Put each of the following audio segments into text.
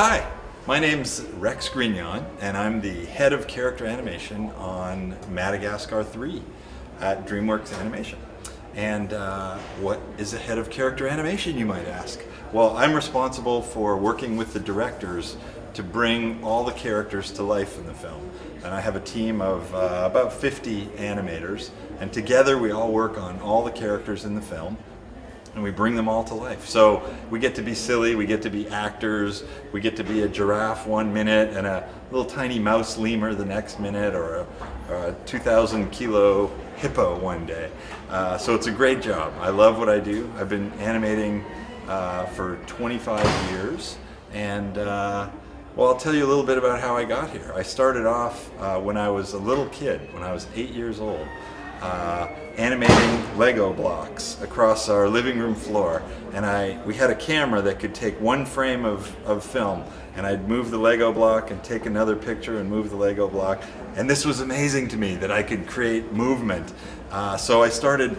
Hi, my name's Rex Grignon, and I'm the head of character animation on Madagascar 3 at DreamWorks Animation. And what is a head of character animation, you might ask? Well, I'm responsible for working with the directors to bring all the characters to life in the film. And I have a team of about 50 animators, and together we all work on all the characters in the film, and we bring them all to life. So we get to be silly, we get to be actors, we get to be a giraffe 1 minute and a little tiny mouse lemur the next minute, or a 2,000 kilo hippo one day. So it's a great job. I love what I do. I've been animating for 25 years, and well, I'll tell you a little bit about how I got here. I started off when I was a little kid, when I was 8 years old, animating Lego blocks across our living room floor. And we had a camera that could take one frame of film, and I'd move the Lego block and take another picture and move the Lego block. And this was amazing to me, that I could create movement. So I started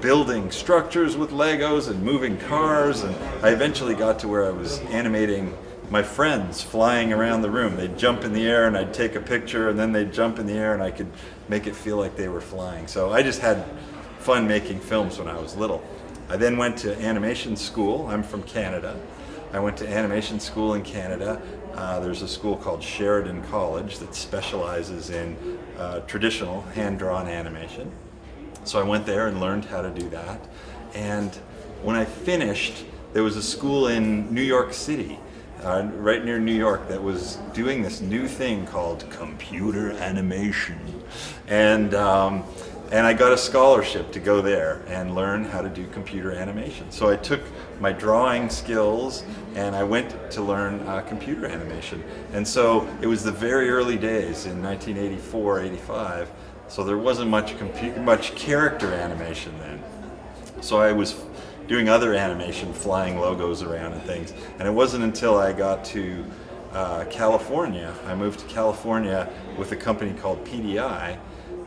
building structures with Legos and moving cars, and I eventually got to where I was animating my friends flying around the room. They'd jump in the air and I'd take a picture, and then they'd jump in the air and I could make it feel like they were flying. So I just had fun making films when I was little. I then went to animation school. I'm from Canada. I went to animation school in Canada. There's a school called Sheridan College that specializes in traditional hand-drawn animation. So I went there and learned how to do that. And when I finished, there was a school in New York City, right near New York, that was doing this new thing called computer animation. And I got a scholarship to go there and learn how to do computer animation. So I took my drawing skills and I went to learn computer animation. And so it was the very early days in 1984, 85. So there wasn't much character animation then. So I was doing other animation, flying logos around and things. And it wasn't until I got to California, I moved to California with a company called PDI,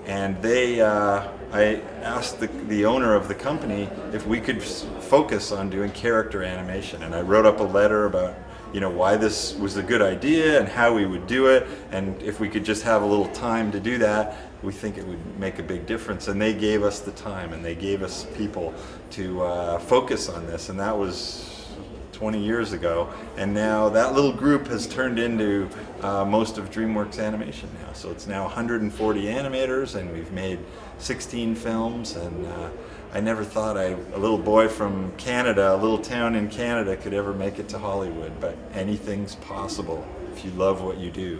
and I asked the owner of the company if we could focus on doing character animation. And I wrote up a letter about why this was a good idea and how we would do it, and if we could just have a little time to do that, we think it would make a big difference. And they gave us the time, and they gave us people to focus on this, and that was 20 years ago. And now that little group has turned into most of DreamWorks Animation now. So it's now 140 animators, and we've made 16 films. And I never thought a little boy from Canada, a little town in Canada, could ever make it to Hollywood, but anything's possible if you love what you do.